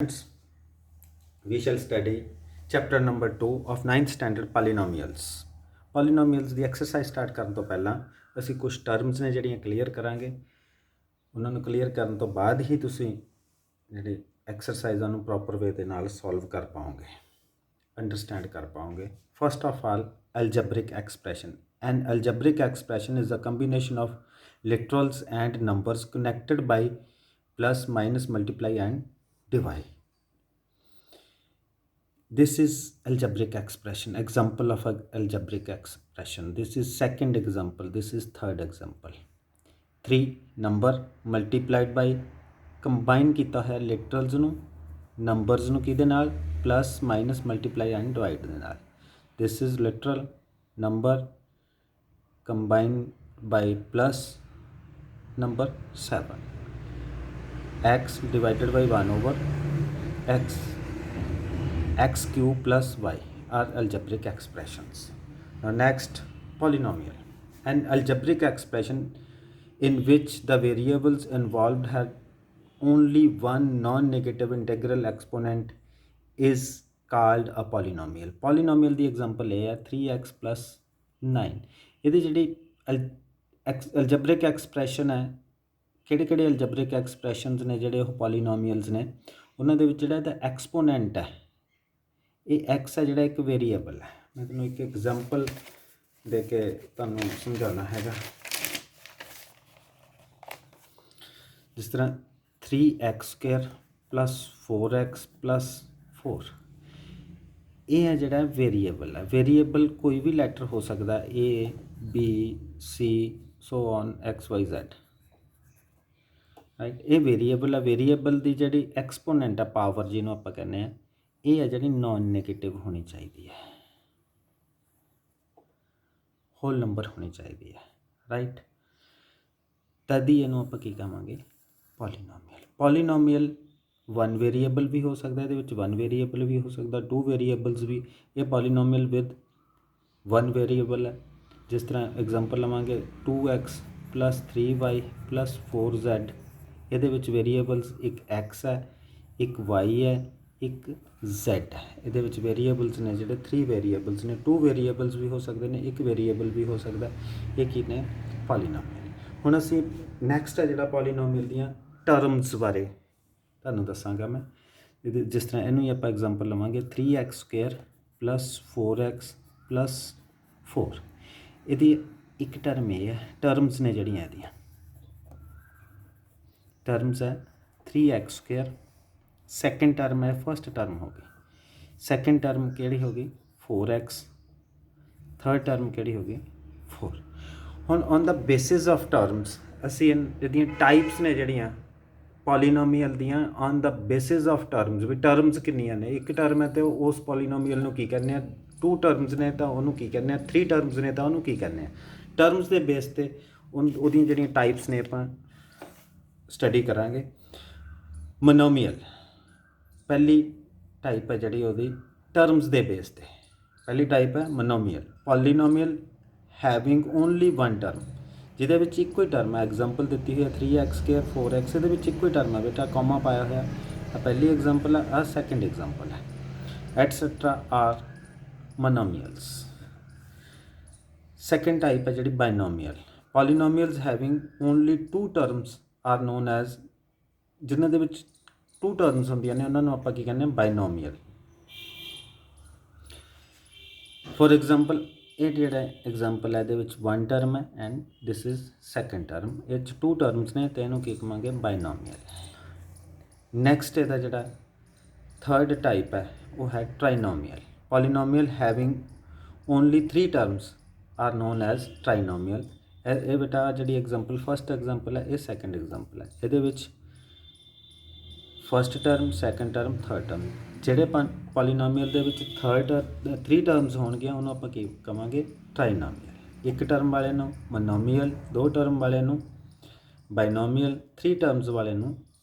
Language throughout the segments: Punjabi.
Friends, we shall study chapter number 2 of 9th standard polynomials. Polynomials the exercise start ਕਰਨ ਤੋਂ ਪਹਿਲਾਂ ਅਸੀਂ ਕੁਝ ਟਰਮਸ ਨੇ ਜਿਹੜੀਆਂ ਕਲੀਅਰ ਕਰਾਂਗੇ। ਉਹਨਾਂ ਨੂੰ ਕਲੀਅਰ ਕਰਨ ਤੋਂ ਬਾਅਦ ਹੀ ਤੁਸੀਂ ਜਿਹੜੇ ਐਕਸਰਸਾਈਜ਼ਾਂ ਨੂੰ ਪ੍ਰੋਪਰ ਵੇ ਦੇ ਨਾਲ ਸੋਲਵ ਕਰ ਪਾਓਗੇ, ਅੰਡਰਸਟੈਂਡ ਕਰ ਪਾਓਗੇ। First of all, algebraic expression. An algebraic expression is a combination of literals and numbers connected by plus, minus, multiply and divide. This is algebraic expression. Example of a algebraic expression. This is second example. This is third example. 3 number multiplied by combine ਕੀਤਾ ਹੈ literals ਨੂੰ numbers ਨੂੰ ਕਿਹਦੇ ਨਾਲ plus, minus, multiply and divide ਦੇ ਨਾਲ। This is literal number combined by plus number 7. X divided by 1 over x cube plus y are algebraic expressions. Now next, polynomial. An algebraic expression in which the variables involved have only one non-negative integral exponent is called a polynomial. Polynomial the example ਇਹ ਹੈ 3x plus 9. ਇਹਦੀ ਜਿਹੜੀ algebraic expression ਹੈ, ਕਿਹੜੇ algebraic expressions ਨੇ ਜਿਹੜੇ ਉਹ polynomials ਨੇ, ਉਹਨਾਂ ਦੇ ਵਿੱਚ ਜਿਹੜਾ ਇਹਦਾ exponent ਹੈ, ਇਹ x ਹੈ ਜਿਹੜਾ ਇੱਕ ਵੇਰੀਏਬਲ ਹੈ। ਮੈਂ ਤੁਹਾਨੂੰ ਇੱਕ ਐਗਜ਼ਾਮਪਲ ਦੇ ਕੇ ਤੁਹਾਨੂੰ ਸਮਝਾਉਣਾ ਹੈਗਾ। ਜਿਸ ਤਰ੍ਹਾਂ 3x² plus 4x plus 4, ਇਹ ਹੈ ਜਿਹੜਾ ਵੇਰੀਏਬਲ ਹੈ। ਵੇਰੀਏਬਲ ਕੋਈ ਵੀ ਲੈਟਰ ਹੋ ਸਕਦਾ, A B C so on x y z, right. ਇਹ ਵੇਰੀਏਬਲ ਹੈ। ਵੇਰੀਏਬਲ ਦੀ ਜਿਹੜੀ ਐਕਸਪੋਨੈਂਟ ਆ, ਪਾਵਰ ਜਿਹਨੂੰ ਆਪਾਂ ਕਹਿੰਦੇ ਆ, ਇਹ ਹੈ ਜਿਹੜੀ ਨੋਨ ਨੈਗੇਟਿਵ ਹੋਣੀ ਚਾਹੀਦੀ ਹੈ, ਹੋਲ ਨੰਬਰ ਹੋਣੀ ਚਾਹੀਦੀ ਹੈ, ਰਾਈਟ। ਤਦ ਹੀ ਇਹਨੂੰ ਆਪਾਂ ਕੀ ਕਹਾਂਗੇ, ਪੋਲੀਨੋਮੀਅਲ। ਪੋਲੀਨੋਮੀਅਲ 1 ਵੇਰੀਏਬਲ ਵੀ ਹੋ ਸਕਦਾ, ਇਹਦੇ ਵਿੱਚ 1 ਵੇਰੀਏਬਲ ਵੀ ਹੋ ਸਕਦਾ, 2 ਵੇਰੀਏਬਲਸ ਵੀ। ਇਹ ਪੋਲੀਨੋਮੀਅਲ ਵਿਦ 1 ਵੇਰੀਏਬਲ ਹੈ। ਜਿਸ ਤਰ੍ਹਾਂ ਐਗਜ਼ਾਮਪਲ ਲਵਾਂਗੇ 2x plus 3y plus 4z, ਇਹਦੇ ਵਿੱਚ ਵੇਰੀਏਬਲਸ ਇੱਕ x ਹੈ, ਇੱਕ y ਹੈ, ਇੱਕ z ਹੈ। ਇਹਦੇ ਵਿੱਚ ਵੇਰੀਏਬਲਸ ਨੇ ਜਿਹੜੇ 3 ਵੇਰੀਏਬਲਸ ਨੇ। 2 ਵੇਰੀਏਬਲਸ ਵੀ ਹੋ ਸਕਦੇ ਨੇ, ਇੱਕ ਵੇਰੀਏਬਲ ਵੀ ਹੋ ਸਕਦਾ। ਇਹ ਕੀ ਨੇ, ਪੋਲੀਨੋਮੀਅਲ। ਹੁਣ ਅਸੀਂ ਨੈਕਸਟ ਹੈ ਜਿਹੜਾ ਪੋਲੀਨੋਮੀਅਲ ਦੀਆਂ ਟਰਮਸ ਬਾਰੇ ਤੁਹਾਨੂੰ ਦੱਸਾਂਗਾ ਮੈਂ। ਇਹਦੇ ਜਿਸ ਤਰ੍ਹਾਂ ਇਹਨੂੰ ਹੀ ਆਪਾਂ ਐਗਜ਼ਾਮਪਲ ਲਵਾਂਗੇ 3x² plus 4x plus 4। ਇਹਦੀ ਇੱਕ ਟਰਮ ਇਹ ਹੈ, ਟਰਮਸ ਨੇ ਜਿਹੜੀਆਂ ਇਹਦੀਆਂ ਟਰਮਸ ਹੈ 3x², ਸੈਕਿੰਡ ਟਰਮ ਹੈ, ਫਸਟ ਟਰਮ ਹੋ ਗਈ, ਸੈਕਿੰਡ ਟਰਮ ਕਿਹੜੀ ਹੋ ਗਈ 4x, ਥਰਡ ਟਰਮ ਕਿਹੜੀ ਹੋ ਗਈ 4। ਹੁਣ on the basis of terms ਅਸੀਂ ਇਹਦੀਆਂ ਟਾਈਪਸ ਨੇ ਜਿਹੜੀਆਂ ਪੋਲੀਨੋਮੀਅਲ ਦੀਆਂ, on the basis of terms, ਵੀ ਟਰਮਸ ਕਿੰਨੀਆਂ ਨੇ। ਇੱਕ ਟਰਮ ਹੈ ਤੇ ਉਸ ਪੋਲੀਨੋਮੀਅਲ ਨੂੰ ਕੀ ਕਹਿੰਦੇ ਆ, 2 ਟਰਮਸ ਨੇ ਤਾਂ ਉਹਨੂੰ ਕੀ ਕਹਿੰਦੇ ਆ, 3 ਟਰਮਸ ਨੇ ਤਾਂ ਉਹਨੂੰ ਕੀ ਕਹਿੰਦੇ ਆ। ਟਰਮਸ ਦੇ ਬੇਸ 'ਤੇ ਉਹਦੀਆਂ ਜਿਹੜੀਆਂ ਟਾਈਪਸ ਨੇ ਆਪਾਂ ਸਟੱਡੀ ਕਰਾਂਗੇ। ਮੋਨੋਮੀਅਲ ਪਹਿਲੀ ਟਾਈਪ ਹੈ ਜਿਹੜੀ ਉਹਦੀ ਟਰਮਸ ਦੇ ਬੇਸ 'ਤੇ। ਪਹਿਲੀ ਟਾਈਪ ਹੈ ਮੋਨੋਮੀਅਲ। ਪੋਲੀਨੋਮੀਅਲ ਹੈਵਿੰਗ ਓਨਲੀ 1 ਟਰਮ, ਜਿਹਦੇ ਵਿੱਚ ਇੱਕੋ ਹੀ ਟਰਮ ਹੈ। ਐਗਜ਼ਾਮਪਲ ਦਿੱਤੀ ਹੋਈ ਹੈ 3x² 4x, ਇਹਦੇ ਵਿੱਚ ਇੱਕੋ ਹੀ ਟਰਮ ਹੈ ਬੇਟਾ, ਕੌਮਾ ਪਾਇਆ ਹੋਇਆ। ਆ ਪਹਿਲੀ ਐਗਜ਼ਾਮਪਲ ਹੈ, ਆ ਸੈਕਿੰਡ ਐਗਜ਼ਾਮਪਲ ਹੈ, etcetera are monomials. Second type ਹੈ ਜਿਹੜੀ binomial. Polynomials having only 2 terms are known as, ਜਿਨ੍ਹਾਂ ਦੇ ਵਿੱਚ 2 ਟਰਮਸ ਹੁੰਦੀਆਂ ਨੇ ਉਹਨਾਂ ਨੂੰ ਆਪਾਂ ਕੀ ਕਹਿੰਦੇ ਹਾਂ, ਬਾਇਨੋਮੀਅਲ। ਫੋਰ ਐਗਜ਼ਾਮਪਲ ਇਹ ਜਿਹੜਾ ਐਗਜ਼ਾਮਪਲ ਹੈ ਇਹਦੇ ਵਿੱਚ 1 ਟਰਮ ਹੈ and this is second term, ਇਹ 'ਚ 2 ਟਰਮਸ ਨੇ ਅਤੇ ਇਹਨੂੰ ਕੀ ਕਹਾਂਗੇ, ਬਾਇਨੋਮੀਅਲ। ਨੈਕਸਟ ਇਹਦਾ ਜਿਹੜਾ ਥਰਡ ਟਾਈਪ ਹੈ ਉਹ ਹੈ trinomial. Polynomial having only 3 terms are known as trinomial. ਇਹ ਬੇਟਾ ਜਿਹੜੀ ਐਗਜ਼ਾਮਪਲ ਫਸਟ ਐਗਜ਼ਾਮਪਲ ਹੈ, ਇਹ ਸੈਕਿੰਡ ਐਗਜ਼ਾਮਪਲ ਹੈ। ਇਹਦੇ ਵਿੱਚ first term, second term, third term. ਜਿਹੜੇ ਪੋਲੀਨੋਮੀਅਲ ਦੇ ਵਿੱਚ 3 ਟਰਮਸ ਹੋਣਗੀਆਂ ਉਹਨੂੰ ਆਪਾਂ ਕੀ ਕਹਾਂਗੇ, ਟ੍ਰਾਈਨੋਮੀਅਲ। ਇੱਕ ਟਰਮ ਵਾਲੇ ਨੂੰ ਮੋਨੋਮੀਅਲ, 2 ਟਰਮ ਵਾਲੇ ਨੂੰ ਬਾਇਨੋਮੀਅਲ, 3 ਟਰਮਸ ਵਾਲੇ ਨੂੰ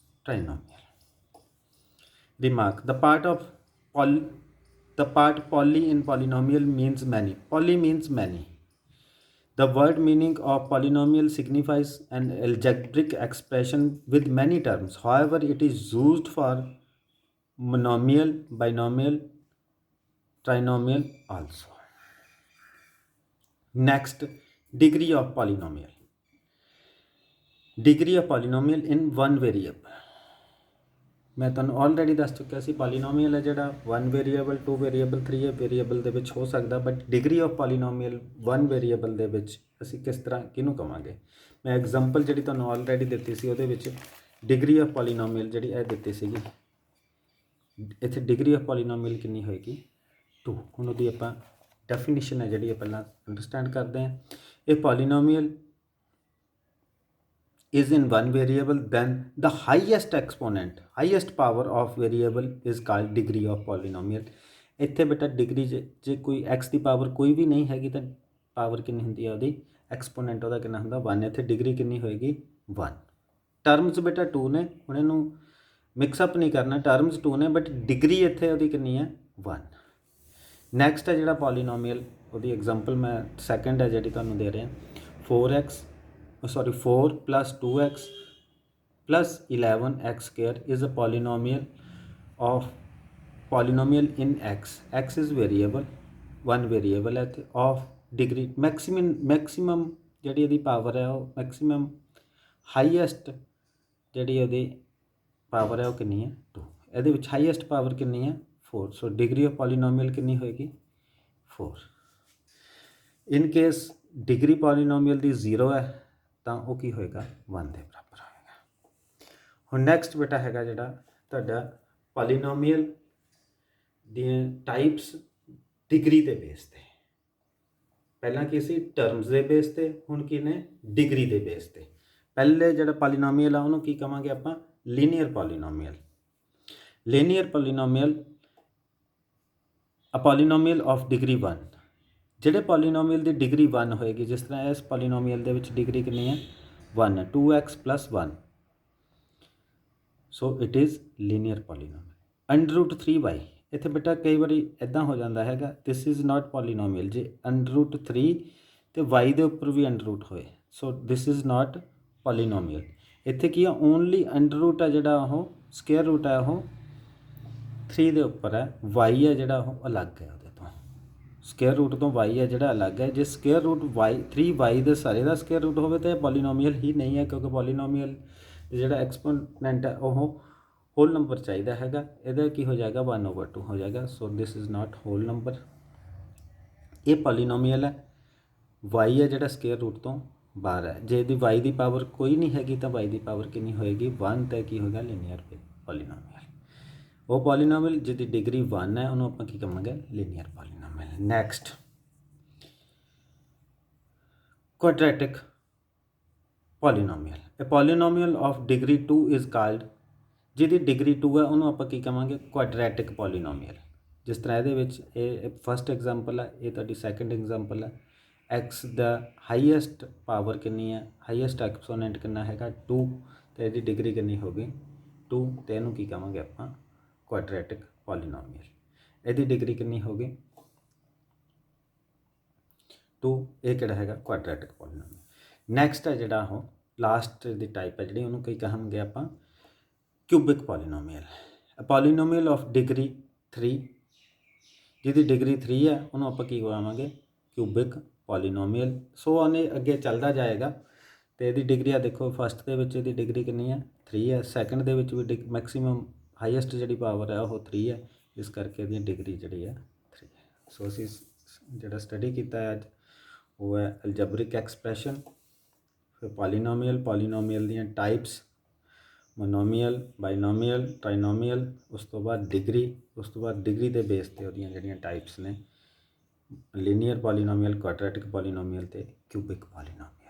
ਟ੍ਰਾਈਨੋਮੀਅਲ। Remark: the part poly in polynomial means many. Poly means many. The word meaning of polynomial signifies an algebraic expression with many terms. However, it is used for monomial, binomial, trinomial also. Next, degree of polynomial. Degree of polynomial in one variable. मैं ਤੁਹਾਨੂੰ ਆਲਰੇਡੀ ਦੱਸ ਚੁੱਕਿਆ ਸੀ ਪੋਲੀਨੋਮੀਅਲ ਹੈ ਜਿਹੜਾ 1 ਵੇਰੀਏਬਲ 2 ਵੇਰੀਏਬਲ 3 ਵੇਰੀਏਬਲ ਦੇ ਵਿੱਚ ਹੋ ਸਕਦਾ, but degree of polynomial 1 variable ਦੇ ਵਿੱਚ ਅਸੀਂ ਕਿਸ ਤਰ੍ਹਾਂ ਕਿਹਨੂੰ ਕਵਾਂਗੇ। ਮੈਂ ਐਗਜ਼ਾਮਪਲ ਜਿਹੜੀ ਤੁਹਾਨੂੰ ਆਲਰੇਡੀ ਦਿੱਤੀ ਸੀ ਉਹਦੇ ਵਿੱਚ ਡਿਗਰੀ ਆਫ ਪੋਲੀਨੋਮੀਅਲ ਜਿਹੜੀ ਇਹ ਦਿੱਤੀ ਸੀਗੀ, ਇੱਥੇ ਡਿਗਰੀ ਆਫ ਪੋਲੀਨੋਮੀਅਲ ਕਿੰਨੀ ਹੋਏਗੀ 2। ਹੁਣ ਉਹਦੀ ਆਪਾਂ ਡੈਫੀਨੇਸ਼ਨ ਹੈ ਜਿਹੜੀ ਪਹਿਲਾਂ ਅੰਡਰਸਟੈਂਡ ਕਰਦੇ ਹਾਂ। ਇਹ polynomial is in one variable, then the highest exponent, highest power of variable is called degree of polynomial। ਇੱਥੇ ਬੇਟਾ ਡਿਗਰੀ ਜੇ ਕੋਈ x ਦੀ ਪਾਵਰ ਕੋਈ ਵੀ ਨਹੀਂ ਹੈਗੀ ਤਾਂ ਪਾਵਰ ਕਿੰਨੀ ਹੁੰਦੀ ਹੈ ਉਹਦੀ, ਐਕਸਪੋਨੈਂਟ ਉਹਦਾ ਕਿੰਨਾ ਹੁੰਦਾ 1। ਇੱਥੇ ਡਿਗਰੀ ਕਿੰਨੀ ਹੋਏਗੀ 1। ਟਰਮਸ ਬੇਟਾ 2 ਨੇ, ਹੁਣ ਇਹਨੂੰ ਮਿਕਸਅਪ ਨਹੀਂ ਕਰਨਾ, ਟਰਮਸ 2 ਨੇ ਬਟ ਡਿਗਰੀ ਇੱਥੇ ਉਹਦੀ ਕਿੰਨੀ ਹੈ 1। ਨੈਕਸਟ ਹੈ ਜਿਹੜਾ ਪੋਲੀਨੋਮੀਅਲ, ਉਹਦੀ ਐਗਜ਼ਾਮਪਲ ਮੈਂ ਸੈਕਿੰਡ ਹੈ ਜਿਹੜੀ ਤੁਹਾਨੂੰ ਦੇ ਰਿਹਾ 4 plus 2x plus 11x square is a polynomial in x। x is variable, one variable है of degree maximum ਜਿਹੜੀ ਇਹਦੀ ਪਾਵਰ ਹੈ ਉਹ ਮੈਕਸਿਮਮ ਹਾਈਐਸਟ ਜਿਹੜੀ ਉਹਦੀ ਪਾਵਰ ਹੈ ਉਹ ਕਿੰਨੀ ਹੈ 2। ਇਹਦੇ ਵਿੱਚ ਹਾਈਐਸਟ ਪਾਵਰ ਕਿੰਨੀ ਹੈ 4। ਸੋ ਡਿਗਰੀ ਆਫ ਪੋਲੀਨੋਮੀਅਲ ਕਿੰਨੀ ਹੋਏਗੀ 4। ਇਨ ਕੇਸ ਡਿਗਰੀ ਪੋਲੀਨੋਮੀਅਲ ਦੀ 0 ਹੈ ਤਾਂ ਉਹ ਕੀ ਹੋਏਗਾ 1 ਦੇ ਬਰਾਬਰ ਹੋਏਗਾ। ਹੁਣ ਨੈਕਸਟ ਬੇਟਾ ਹੈਗਾ ਜਿਹੜਾ ਤੁਹਾਡਾ ਪੋਲੀਨੋਮੀਅਲ ਦੀਆਂ ਟਾਈਪਸ ਡਿਗਰੀ ਦੇ ਬੇਸ 'ਤੇ। ਪਹਿਲਾਂ ਕੀ ਸੀ ਟਰਮਸ ਦੇ ਬੇਸ 'ਤੇ, ਹੁਣ ਕੀ ਨੇ ਡਿਗਰੀ ਦੇ ਬੇਸ 'ਤੇ। ਪਹਿਲੇ ਜਿਹੜਾ ਪੋਲੀਨੋਮੀਅਲ ਆ ਉਹਨੂੰ ਕੀ ਕਵਾਂਗੇ ਆਪਾਂ linear polynomial. Linear polynomial a polynomial of degree 1। ਜਿਹੜੇ ਪੋਲੀਨੋਮੀਅਲ ਦੀ ਡਿਗਰੀ 1 ਹੋਏਗੀ, ਜਿਸ ਤਰ੍ਹਾਂ ਇਸ ਪੋਲੀਨੋਮੀਅਲ ਦੇ ਵਿੱਚ ਡਿਗਰੀ ਕਿੰਨੀ ਹੈ 1 ਹੈ, 2x + 1। So it is linear polynomial. √3y ਇੱਥੇ ਬੇਟਾ ਕਈ ਵਾਰੀ ਇੱਦਾਂ ਹੋ ਜਾਂਦਾ ਹੈਗਾ, ਦਿਸ ਇਜ਼ ਨਾਟ ਪੋਲੀਨੋਮੀਅਲ ਜੇ √3 ਅਤੇ y ਦੇ ਉੱਪਰ ਵੀ ਅੰਡਰ ਹੋਏ, ਸੋ ਦਿਸ ਇਜ਼ ਨਾਟ ਪੋਲੀਨੋਮੀਅਲ। ਇੱਥੇ ਕੀ ਆ ਓਨਲੀ ਅੰਡਰ ਹੈ ਜਿਹੜਾ ਉਹ ਸਕੇਅਰ ਰੂਟ ਹੈ ਉਹ 3 ਦੇ ਉੱਪਰ ਹੈ, y ਹੈ ਜਿਹੜਾ ਉਹ ਅਲੱਗ ਹੈ ਉਹਦੇ ਤੋਂ। ਸਕੇਅਰ ਰੂਟ ਤੋਂ y ਹੈ ਜਿਹੜਾ ਅਲੱਗ ਹੈ। ਜੇ ਸਕੇਅਰ ਰੂਟ 3y ਦੇ ਸਾਰੇ ਦਾ ਸਕੇਅਰ ਰੂਟ ਹੋਵੇ ਤਾਂ ਇਹ ਪੋਲੀਨੋਮੀਅਲ ਹੀ ਨਹੀਂ ਹੈ, ਕਿਉਂਕਿ ਪੋਲੀਨੋਮੀਅਲ ਜਿਹੜਾ ਐਕਸਪੋਨੈਂਟ ਹੈ ਉਹ ਹੋਲ ਨੰਬਰ ਚਾਹੀਦਾ ਹੈਗਾ। ਇਹਦਾ ਕੀ ਹੋ ਜਾਏਗਾ 1/2 ਹੋ ਜਾਏਗਾ। So this is not whole number. ਇਹ ਪੋਲੀਨੋਮੀਅਲ ਹੈ, y ਹੈ ਜਿਹੜਾ ਸਕੇਅਰ ਰੂਟ ਤੋਂ ਬਾਹਰ ਹੈ। ਜੇ ਇਹਦੀ y ਦੀ ਪਾਵਰ ਕੋਈ ਨਹੀਂ ਹੈਗੀ ਤਾਂ y ਦੀ ਪਾਵਰ ਕਿੰਨੀ ਹੋਏਗੀ 1, ਤਾਂ ਕੀ ਹੋਏਗਾ ਲੀਨੀਅਰ ਪੋਲੀਨੋਮੀਅਲ। ਉਹ ਪੋਲੀਨੋਮੀਅਲ ਜਿਹਦੀ ਡਿਗਰੀ 1 ਹੈ ਉਹਨੂੰ ਆਪਾਂ ਕੀ ਕਹਾਂਗੇ linear polynomial. Next quadratic polynomial. ਇਹ polynomial of degree 2 is called, ਜਿਹਦੀ ਡਿਗਰੀ 2 ਹੈ ਉਹਨੂੰ ਆਪਾਂ ਕੀ ਕਹਾਂਗੇ ਕੁਆਡਰੈਟਿਕ ਪੋਲੀਨੋਮੀਅਲ। ਜਿਸ ਤਰ੍ਹਾਂ ਇਹਦੇ ਵਿੱਚ ਇਹ ਫਸਟ ਐਗਜ਼ਾਮਪਲ ਹੈ, ਇਹ ਤੁਹਾਡੀ ਸੈਕਿੰਡ ਐਗਜ਼ਾਮਪਲ ਹੈ। x ਦਾ ਹਾਈਐਸਟ ਪਾਵਰ ਕਿੰਨੀ ਹੈ, ਹਾਈਐਸਟ ਐਕਸਪੋਨੈਂਟ ਕਿੰਨਾ ਹੈਗਾ 2, ਅਤੇ ਇਹਦੀ ਡਿਗਰੀ ਕਿੰਨੀ ਹੋ ਗਈ 2, ਅਤੇ ਇਹਨੂੰ ਕੀ ਕਹਾਂਗੇ ਆਪਾਂ ਕੁਆਡਰੈਟਿਕ ਪੋਲੀਨੋਮੀਅਲ। ਇਹਦੀ ਡਿਗਰੀ ਕਿੰਨੀ ਹੋ ਗਈ 2, ਇਹ ਕਿਹੜਾ ਹੈਗਾ ਕੁਆਡਰੈਟਿਕ ਪੋਲੀਨੋਮੀਅਲ। ਨੈਕਸਟ ਹੈ ਜਿਹੜਾ ਉਹ ਲਾਸਟ ਦੀ ਟਾਈਪ ਹੈ ਜਿਹੜੀ ਉਹਨੂੰ ਕੀ ਕਹਾਂਗੇ ਆਪਾਂ cubic polynomial. Polynomial of degree 3, ਜਿਹਦੀ ਡਿਗਰੀ 3 ਹੈ ਉਹਨੂੰ ਆਪਾਂ ਕੀ ਕਹਾਵਾਂਗੇ ਕਿਊਬਿਕ ਪੋਲੀਨੋਮੀਅਲ। ਸੋ ਉਹਨੇ ਅੱਗੇ ਚੱਲਦਾ ਜਾਏਗਾ ਅਤੇ ਇਹਦੀ ਡਿਗਰੀ ਆ ਦੇਖੋ, ਫਸਟ ਦੇ ਵਿੱਚ ਇਹਦੀ ਡਿਗਰੀ ਕਿੰਨੀ ਹੈ 3 ਹੈ, ਸੈਕਿੰਡ ਦੇ ਵਿੱਚ ਵੀ ਮੈਕਸੀਮਮ ਹਾਈਐਸਟ ਜਿਹੜੀ ਪਾਵਰ ਹੈ ਉਹ 3 ਹੈ, ਇਸ ਕਰਕੇ ਇਹਦੀ ਡਿਗਰੀ ਜਿਹੜੀ ਹੈ 3 ਹੈ। ਸੋ ਅਸੀਂ ਜਿਹੜਾ ਸਟੱਡੀ ਕੀਤਾ ਹੈ ਅੱਜ ਉਹ ਹੈ ਅਲਜਬਰਿਕ ਐਕਸਪ੍ਰੈਸ਼ਨ, ਫਿਰ ਪੋਲੀਨੋਮੀਅਲ ਦੀਆਂ ਟਾਈਪਸ, ਮੋਨੋਮੀਅਲ, ਬਾਈਨੋਮੀਅਲ, ਟ੍ਰਾਈਨੋਮੀਅਲ, ਉਸ ਤੋਂ ਬਾਅਦ ਡਿਗਰੀ, ਉਸ ਤੋਂ ਬਾਅਦ ਡਿਗਰੀ ਦੇ ਬੇਸ 'ਤੇ ਉਹਦੀਆਂ ਜਿਹੜੀਆਂ ਟਾਈਪਸ ਨੇ ਲੀਨੀਅਰ ਪੋਲੀਨੋਮੀਅਲ, ਕੁਆਡਰੈਟਿਕ ਪੋਲੀਨੋਮੀਅਲ ਅਤੇ ਕਿਊਬਿਕ ਪੋਲੀਨੋਮੀਅਲ।